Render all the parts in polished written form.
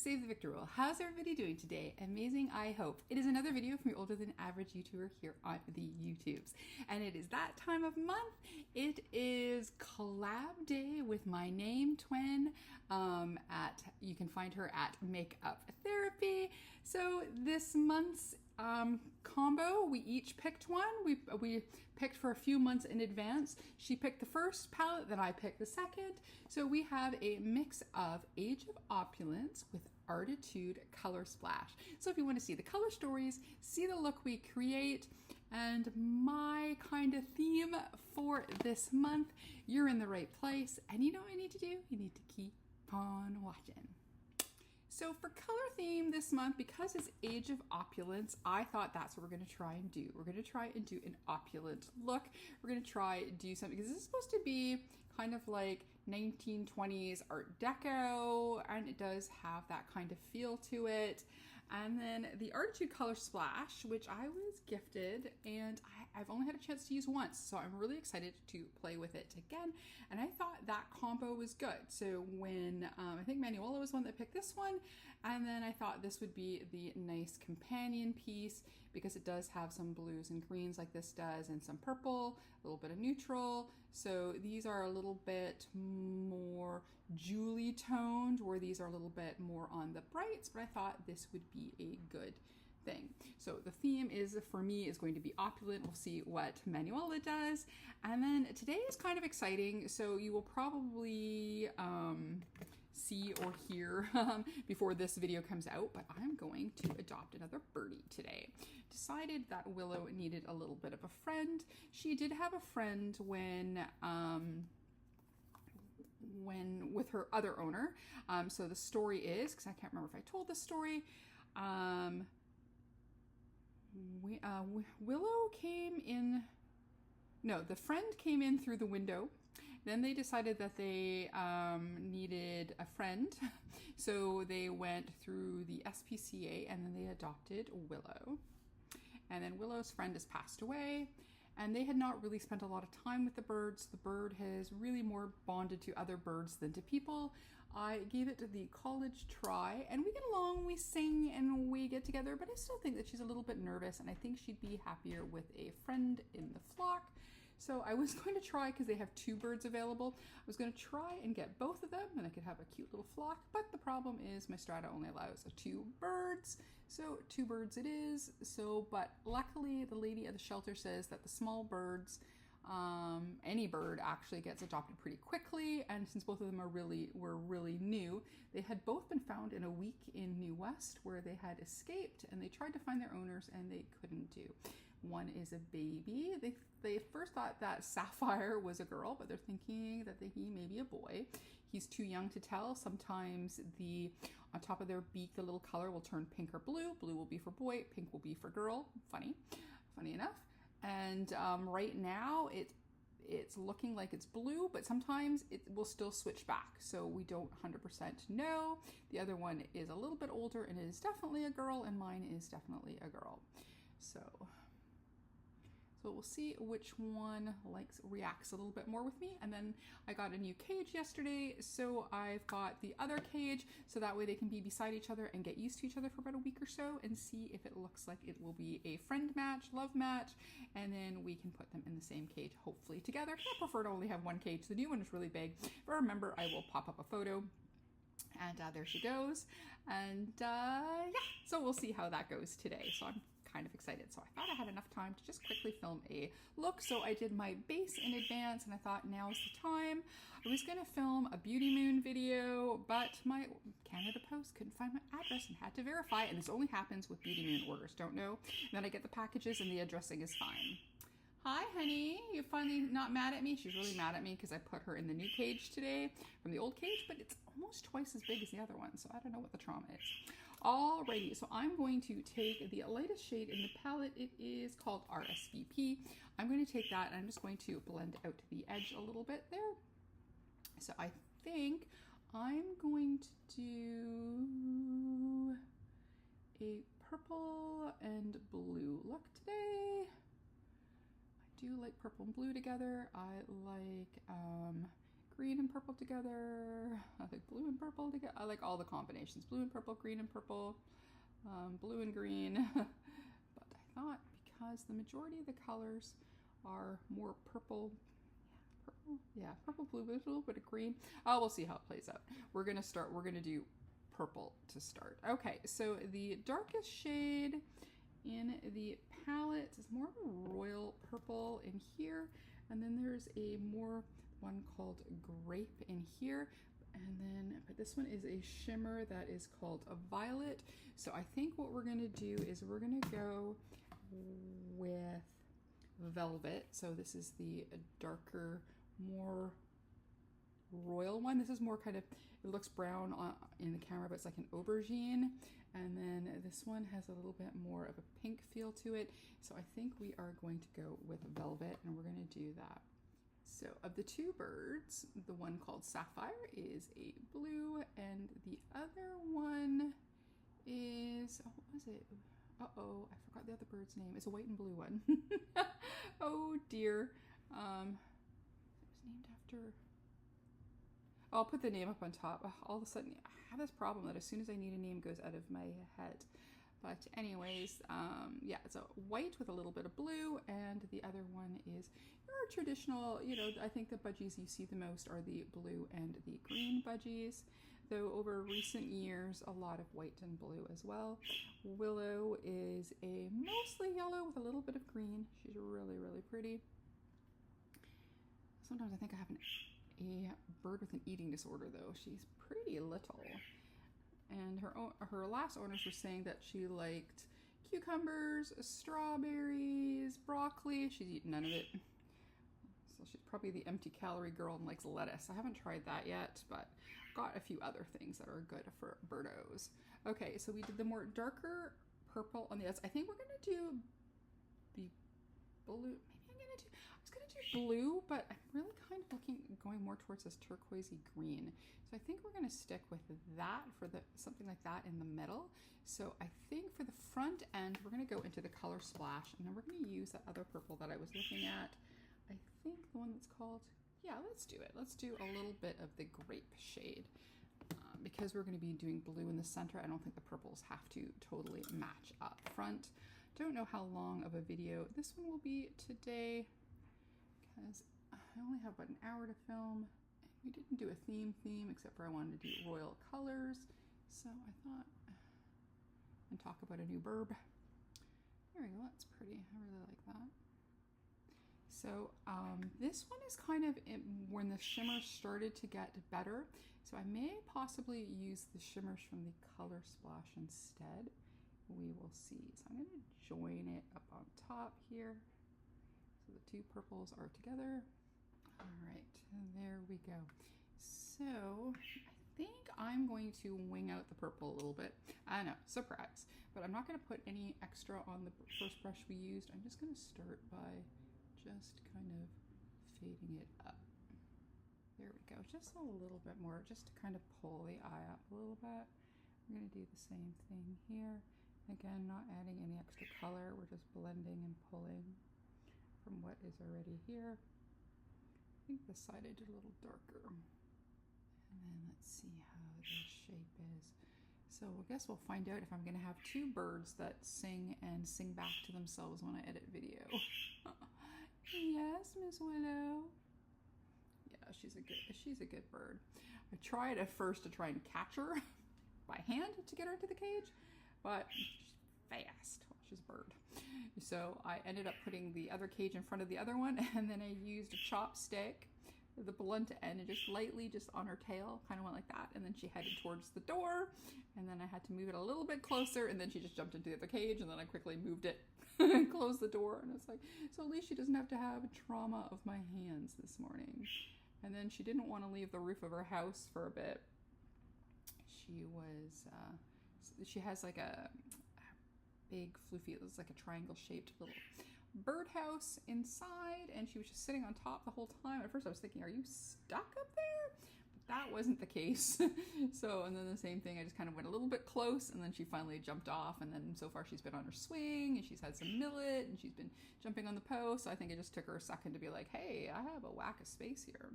Save the Victor Rule. How's everybody doing today? Amazing, I hope. It is another video from your older than average YouTuber here on the YouTubes. And it is that time of month. It is collab day with my name twin. You can find her at Makeup Therapy. So this month's combo, we each picked one. We picked for a few months in advance. She picked the first palette, then I picked the second. So we have a mix of Age of Opulence with Arttitude Colorsplash. So if you want to see the color stories, see the look we create, and my kind of theme for this month, you're in the right place. And you know what you need to do? You need to keep on watching. So for color theme this month, because it's Age of Opulence, I thought that's what we're going to try and do. We're going to try and do an opulent look. We're going to try and do something, because this is supposed to be kind of like 1920s Art Deco, and it does have that kind of feel to it. And then the Arttitude Colorsplash, which I was gifted, and I've only had a chance to use once, so I'm really excited to play with it again. And I thought that combo was good. So when, I think Manuela was the one that picked this one, and then I thought this would be the nice companion piece, because it does have some blues and greens like this does, and some purple, a little bit of neutral. So these are a little bit more Julie toned, where these are a little bit more on the brights, but I thought this would be a good thing. So the theme is, for me, is going to be opulent. We'll see what Manuela does. And then today is kind of exciting. So you will probably see or hear before this video comes out, but I'm going to adopt another birdie today. Decided that Willow needed a little bit of a friend. She did have a friend when with her other owner. So the story is, because I can't remember if I told this story, Willow came in, no, the friend came in through the window. Then they decided that they needed a friend. So they went through the SPCA, and then they adopted Willow. And then Willow's friend has passed away, and they had not really spent a lot of time with the birds. The bird has really more bonded to other birds than to people. I gave it the college try, and we get along, we sing, and we get together, but I still think that she's a little bit nervous, and I think she'd be happier with a friend in the flock. So I was going to try, because they have two birds available, I was going to try and get both of them, and I could have a cute little flock, but the problem is my strata only allows 2 birds, so 2 birds it is. So, but luckily the lady at the shelter says that the small birds, any bird actually gets adopted pretty quickly, and since both of them were really new, they had both been found in a week in New West, where they had escaped, and they tried to find their owners and they couldn't do. One is a baby. They first thought that Sapphire was a girl, but they're thinking that he may be a boy. He's too young to tell. Sometimes on top of their beak, the little color will turn pink or blue. Blue will be for boy, pink will be for girl. Funny enough. And right now it's looking like it's blue, but sometimes it will still switch back. So we don't 100% know. The other one is a little bit older and it is definitely a girl, and mine is definitely a girl. So we'll see which one reacts a little bit more with me. And then I got a new cage yesterday, so I've got the other cage, so that way they can be beside each other and get used to each other for about a week or so, and see if it looks like it will be a friend match, love match, and then we can put them in the same cage, hopefully together. I prefer to only have one cage. The new one is really big, but remember, I will pop up a photo. And there she goes. And yeah, so we'll see how that goes today. So I'm kind of excited. So I thought I had enough time to just quickly film a look. So I did my base in advance, and I thought now's the time. I was going to film a Beauty Moon video, but my Canada Post couldn't find my address and had to verify. And this only happens with Beauty Moon orders, don't know. And then I get the packages and the addressing is fine. Hi, honey. You're finally not mad at me? She's really mad at me because I put her in the new cage today from the old cage, but it's almost twice as big as the other one, so I don't know what the trauma is. Alrighty, so I'm going to take the lightest shade in the palette. It is called RSVP. I'm going to take that and I'm just going to blend out the edge a little bit there. So I think I'm going to do a purple and blue look today. Do like purple and blue together. I like green and purple together. I like blue and purple together. I like all the combinations. Blue and purple, green and purple, blue and green. But I thought because the majority of the colors are more purple, purple, blue, with a little bit of green. Oh, we'll see how it plays out. We're gonna do purple to start. Okay, so the darkest shade in the palette is more of a royal purple in here, and then there's a more one called grape in here, but this one is a shimmer that is called a violet. So I think what we're gonna do is we're gonna go with velvet. So this is the darker, more royal one. This is more kind of, it looks brown in the camera, but it's like an aubergine. And then this one has a little bit more of a pink feel to it. So I think we are going to go with velvet, and we're going to do that. So of the two birds, the one called Sapphire is a blue, and the other one is, oh, what was it? Uh-oh, I forgot the other bird's name. It's a white and blue one. Oh dear. It was named after, I'll put the name up on top. All of a sudden, I have this problem that as soon as I need a name, it goes out of my head. But anyways, yeah, it's a white with a little bit of blue, and the other one is your traditional, you know, I think the budgies you see the most are the blue and the green budgies, though over recent years, a lot of white and blue as well. Willow is a mostly yellow with a little bit of green. She's really, really pretty. Sometimes I think I have a bird with an eating disorder, though. She's pretty little. And her last owners were saying that she liked cucumbers, strawberries, broccoli. She's eaten none of it. So she's probably the empty calorie girl and likes lettuce. I haven't tried that yet, but got a few other things that are good for birdos. Okay, so we did the more darker purple on the outside. I think we're gonna do the blue. I was gonna do blue, but I'm really kind of going more towards this turquoisey green. So I think we're gonna stick with that for something like that in the middle. So I think for the front end, we're gonna go into the Colorsplash, and then we're gonna use that other purple that I was looking at. I think the one that's called, yeah, let's do it. Let's do a little bit of the grape shade. Because we're gonna be doing blue in the center, I don't think the purples have to totally match up front. Don't know how long of a video this one will be today, because I only have about an hour to film. We didn't do a theme except for I wanted to do royal colors. So I thought, and talk about a new burb. There we go, that's pretty, I really like that. So this one is kind of when the shimmer started to get better. So I may possibly use the shimmers from the Colorsplash instead. We will see. So I'm going to join it up on top here. So the two purples are together. All right, there we go. So I think I'm going to wing out the purple a little bit. I know, surprise. But I'm not going to put any extra on the first brush we used. I'm just going to start by just kind of fading it up. There we go, just a little bit more, just to kind of pull the eye up a little bit. We're going to do the same thing here. Again, not adding any extra color, we're just blending and pulling from what is already here. I think this side I did a little darker. And then let's see how the shape is. So I guess we'll find out if I'm going to have two birds that sing and sing back to themselves when I edit video. Yes, Miss Willow. Yeah, she's a good bird. I tried at first to try and catch her by hand to get her into the cage, but she's fast. She's a bird. So I ended up putting the other cage in front of the other one, and then I used a chopstick, the blunt end, and just lightly just on her tail, kind of went like that, and then she headed towards the door, and then I had to move it a little bit closer, and then she just jumped into the other cage, and then I quickly moved it and closed the door, and it's like, so at least she doesn't have to have trauma of my hands this morning. And then she didn't want to leave the roof of her house for a bit. She has like a big floofy, it was like a triangle shaped little birdhouse inside, and she was just sitting on top the whole time. At first I was thinking, are you stuck up there? But that wasn't the case. So, and then the same thing, I just kind of went a little bit close, and then she finally jumped off, and then so far she's been on her swing, and she's had some millet, and she's been jumping on the post. So I think it just took her a second to be like, hey, I have a whack of space here.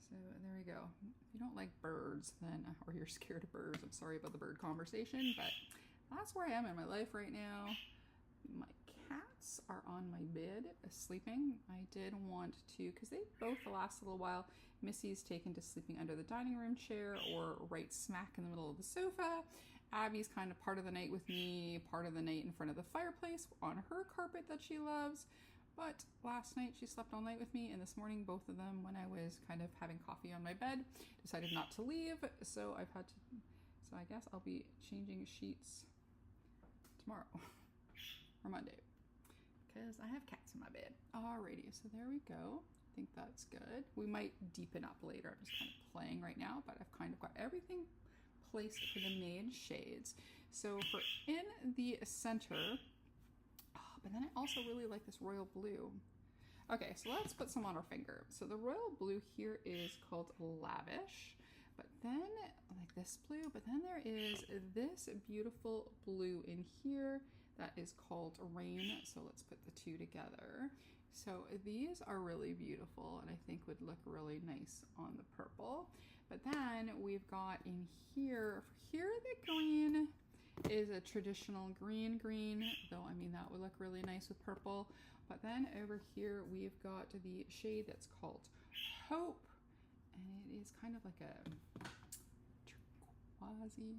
So there we go. If you don't like birds, then, or you're scared of birds, I'm sorry about the bird conversation, but that's where I am in my life right now. My cats are on my bed sleeping. I did want to, because they both last a little while. Missy's taken to sleeping under the dining room chair or right smack in the middle of the sofa. Abby's kind of part of the night with me, part of the night in front of the fireplace on her carpet that she loves. But last night she slept all night with me, and this morning both of them, when I was kind of having coffee on my bed, decided not to leave. So I've had to, so I guess I'll be changing sheets tomorrow or Monday because I have cats in my bed. Alrighty, so there we go. I think that's good. We might deepen up later. I'm just kind of playing right now, but I've kind of got everything placed for the main shades. So for in the center, but then I also really like this royal blue. Okay, so let's put some on our finger. So the royal blue here is called Lavish, but then like this blue, but then there is this beautiful blue in here that is called Rain. So let's put the two together. So these are really beautiful and I think would look really nice on the purple. But then we've got in here, here the green is a traditional green, though I mean that would look really nice with purple. But then over here we've got the shade that's called Hope, and it is kind of like a turquoisey.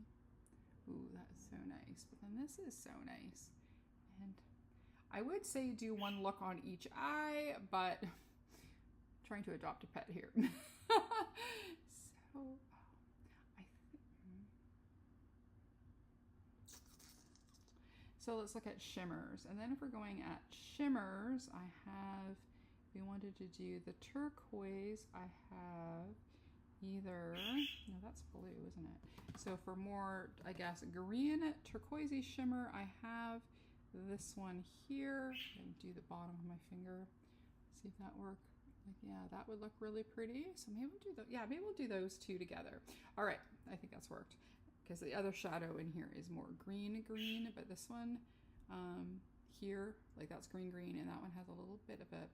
Ooh, that's so nice. But then this is so nice. And I would say do one look on each eye, but I'm trying to adopt a pet here. So So let's look at shimmers. And then if we're going at shimmers, I have, if we wanted to do the turquoise, I have either, no, that's blue, isn't it? So for more, I guess, green turquoisey shimmer, I have this one here. And do the bottom of my finger, see if that works. Like, yeah, that would look really pretty. So maybe we'll do the, yeah, maybe we'll do those two together. All right, I think that's worked. Because the other shadow in here is more green, but this one here, like that's green, and that one has a little bit of a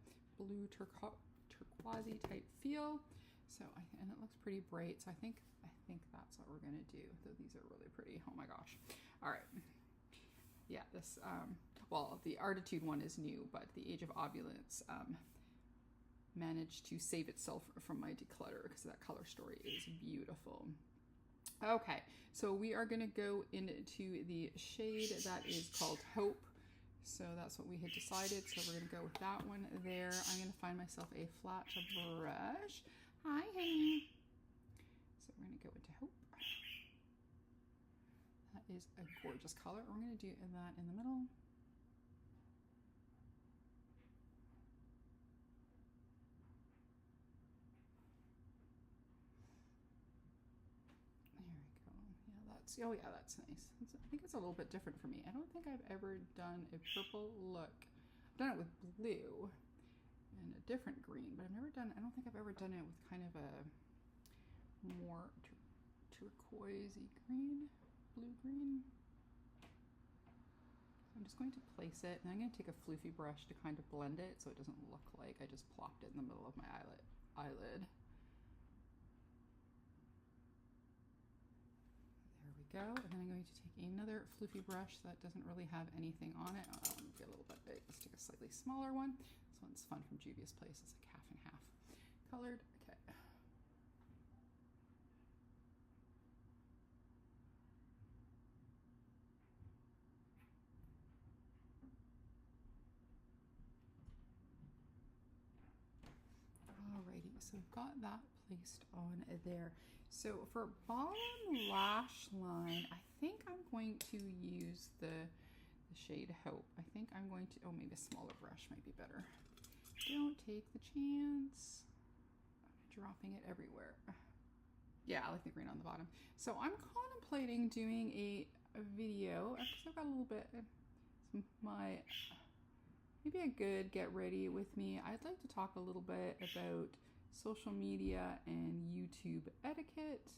blue turquoisey type feel. So and it looks pretty bright. So I think that's what we're gonna do. Though these are really pretty. Oh my gosh! All right, yeah. This well, the Arttitude one is new, but the Age of Opulence managed to save itself from my declutter because that color story is beautiful. Okay, so we are going to go into the shade that is called Hope. So that's what we had decided. So we're going to go with that one there. I'm going to find myself a flat brush. Hi, honey. So we're going to go into Hope. That is a gorgeous color. We're going to do that in the middle. Oh yeah, that's nice. I think it's a little bit different for me. I don't think I've ever done a purple look. I've done it with blue and a different green, but I don't think I've ever done it with kind of a more turquoisey green, blue-green. So I'm just going to place it, and I'm going to take a floofy brush to kind of blend it so it doesn't look like I just plopped it in the middle of my eyelid. Go, and then I'm going to take another floofy brush that doesn't really have anything on it. Oh, be a little bit big. Let's take a slightly smaller one. This one's fun from Juvia's Place. It's like half and half colored. Okay. Alrighty, so we've got that placed on there. So for bottom lash line, I think I'm going to use the shade Hope. I think I'm going to, oh, maybe a smaller brush might be better. Don't take the chance. I'm dropping it everywhere. Yeah, I like the green on the bottom. So I'm contemplating doing a video, because I've got a little bit, maybe a good get ready with me. I'd like to talk a little bit about social media and YouTube etiquette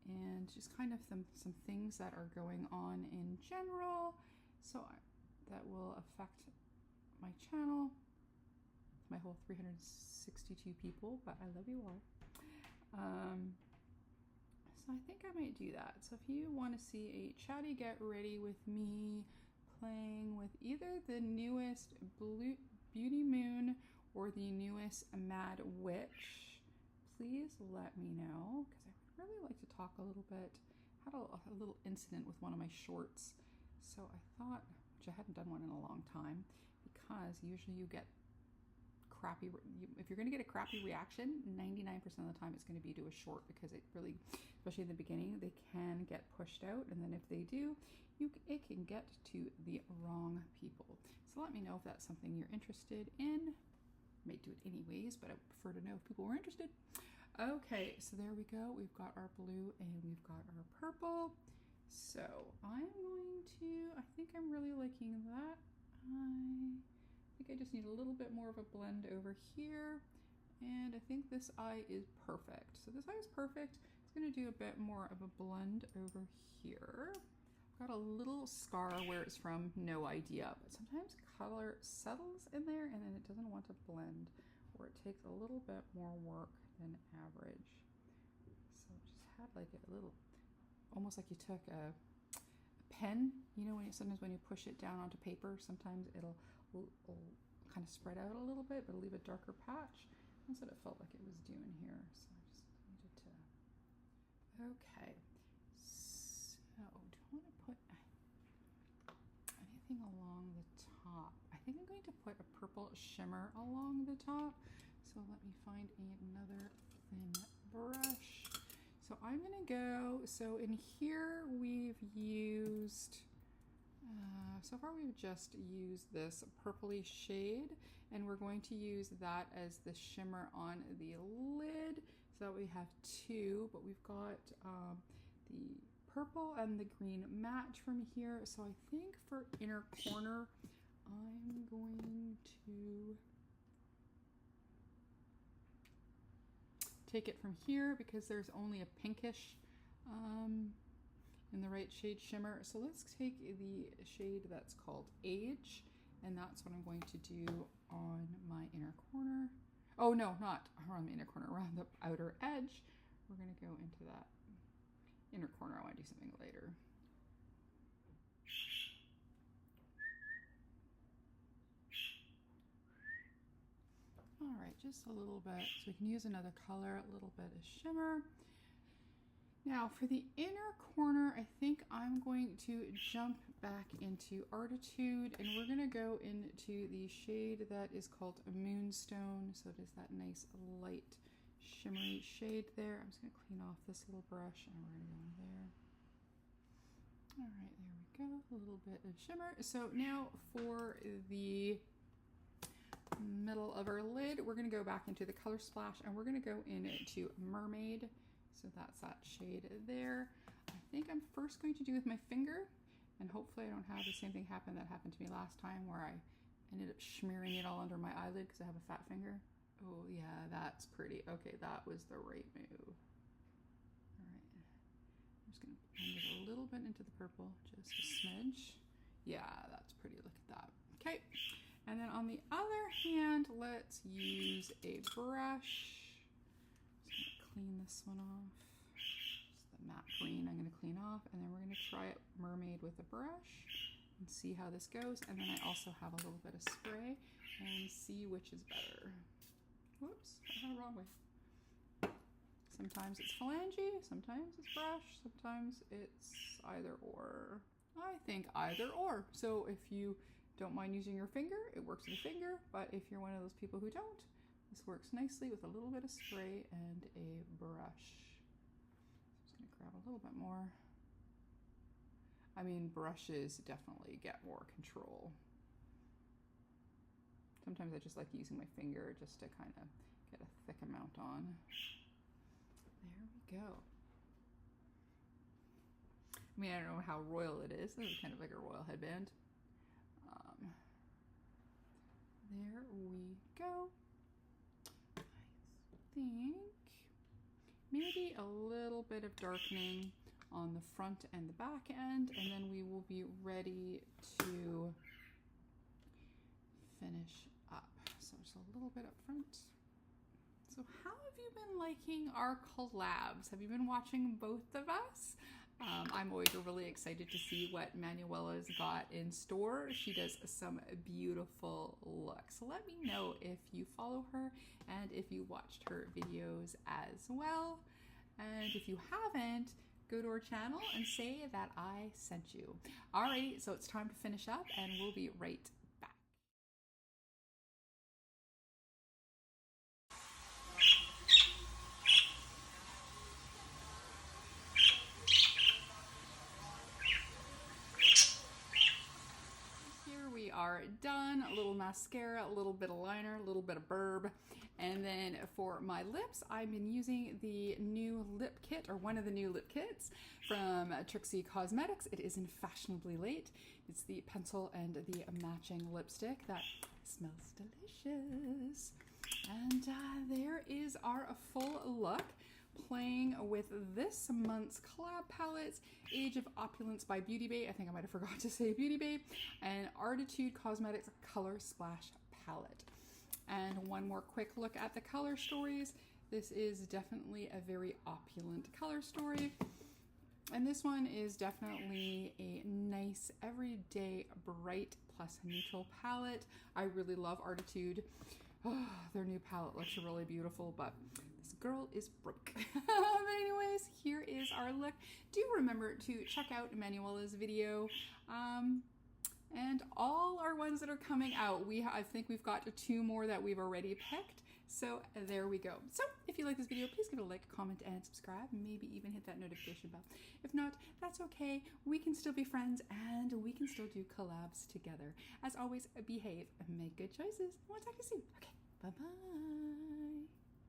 and just kind of some things that are going on in general, so that will affect my channel, my whole 362 people, but I love you all. So I think I might do that. So if you want to see a chatty get ready with me playing with either the newest Beauty Moon or the newest Mad Witch, please let me know, because I would really like to talk a little bit. I had a little incident with one of my shorts, so I thought, which I hadn't done one in a long time, because usually you get crappy, if you're going to get a crappy reaction, 99% of the time it's going to be to a short, because it really, especially in the beginning, they can get pushed out, and then if they do, it can get to the wrong people. So let me know if that's something you're interested in. I might do it anyways, but I would prefer to know if people were interested. Okay, so there we go. We've got our blue and we've got our purple. So I'm going to, I think I'm really liking that. I think I just need a little bit more of a blend over here. And I think this eye is perfect. So this eye is perfect. It's going to do a bit more of a blend over here. I've got a little scar where it's from, no idea. But sometimes color settles in there and then it doesn't want to blend, or it takes a little bit more work than average. So just had like a little, almost like you took a pen, you know, sometimes when you push it down onto paper, sometimes it'll kind of spread out a little bit, but leave a darker patch. That's what it felt like it was doing here. So I just needed to, okay. So do I want to put anything along the top? I think I'm going to put a purple shimmer along the top. So let me find another thin brush. So I'm gonna go, so in here we've used, so far we've just used this purpley shade, and we're going to use that as the shimmer on the lid, so that we have two, but we've got the purple and the green match from here. So I think for inner corner, I'm going to take it from here because there's only a pinkish in the right shade shimmer. So let's take the shade that's called Age, and that's what I'm going to do on my inner corner. Oh no, not around the inner corner, around the outer edge. We're gonna go into that inner corner. I want to do something later. All right, just a little bit, so we can use another color, a little bit of shimmer. Now for the inner corner, I think I'm going to jump back into Arttitude, and we're gonna go into the shade that is called Moonstone. So it is that nice light shimmery shade there. I'm just gonna clean off this little brush, and we're gonna go in there. All right, there we go, a little bit of shimmer. So now for the middle of our lid, we're going to go back into the Colorsplash, and we're going to go into Mermaid. So that's that shade there. I think I'm first going to do with my finger, and hopefully I don't have the same thing happen that happened to me last time, where I ended up smearing it all under my eyelid because I have a fat finger. Oh yeah, that's pretty. Okay, that was the right move. All right, I'm just going to blend it a little bit into the purple, just a smidge. Yeah, that's pretty. Look at that. Okay. And then on the other hand, let's use a brush. Just gonna clean this one off. Just the matte green I'm gonna clean off, and then we're gonna try it Mermaid with a brush and see how this goes. And then I also have a little bit of spray and see which is better. Whoops, I had it the wrong way. Sometimes it's phalange, sometimes it's brush, sometimes it's either or. I think either or. So if you don't mind using your finger, it works with a finger, but if you're one of those people who don't, this works nicely with a little bit of spray and a brush. So I'm just gonna grab a little bit more. I mean, brushes definitely get more control. Sometimes I just like using my finger just to kind of get a thick amount on. There we go. I mean, I don't know how royal it is. This is kind of like a royal headband. There we go. I think maybe a little bit of darkening on the front and the back end, and then we will be ready to finish up. So just a little bit up front. So how have you been liking our collabs? Have you been watching both of us? I'm always really excited to see what Manuela's got in store. She does some beautiful looks. So let me know if you follow her and if you watched her videos as well. And if you haven't, go to her channel and say that I sent you. Alrighty, so it's time to finish up and we'll be right back. Here we are done. A little mascara, a little bit of liner, a little bit of burb. And then for my lips, I've been using the new lip kit, or one of the new lip kits from Trixie Cosmetics. It is in Fashionably Late. It's the pencil and the matching lipstick that smells delicious. And there is our full look, playing with this month's collab palettes, Age of Opulence by Beauty Bay. I think I might have forgot to say Beauty Bay. And Arttitude Cosmetics Colorsplash palette. And one more quick look at the color stories. This is definitely a very opulent color story. And this one is definitely a nice everyday bright plus neutral palette. I really love Arttitude. Oh, their new palette looks really beautiful, but this girl is broke. But anyways, here is our look. Do remember to check out Manuela's video. And all our ones that are coming out, I think we've got 2 more that we've already picked. So there we go. So if you like this video, please give it a like, comment, and subscribe. Maybe even hit that notification bell. If not, that's okay. We can still be friends and we can still do collabs together. As always, behave and make good choices. We'll talk to you soon. Okay, bye-bye.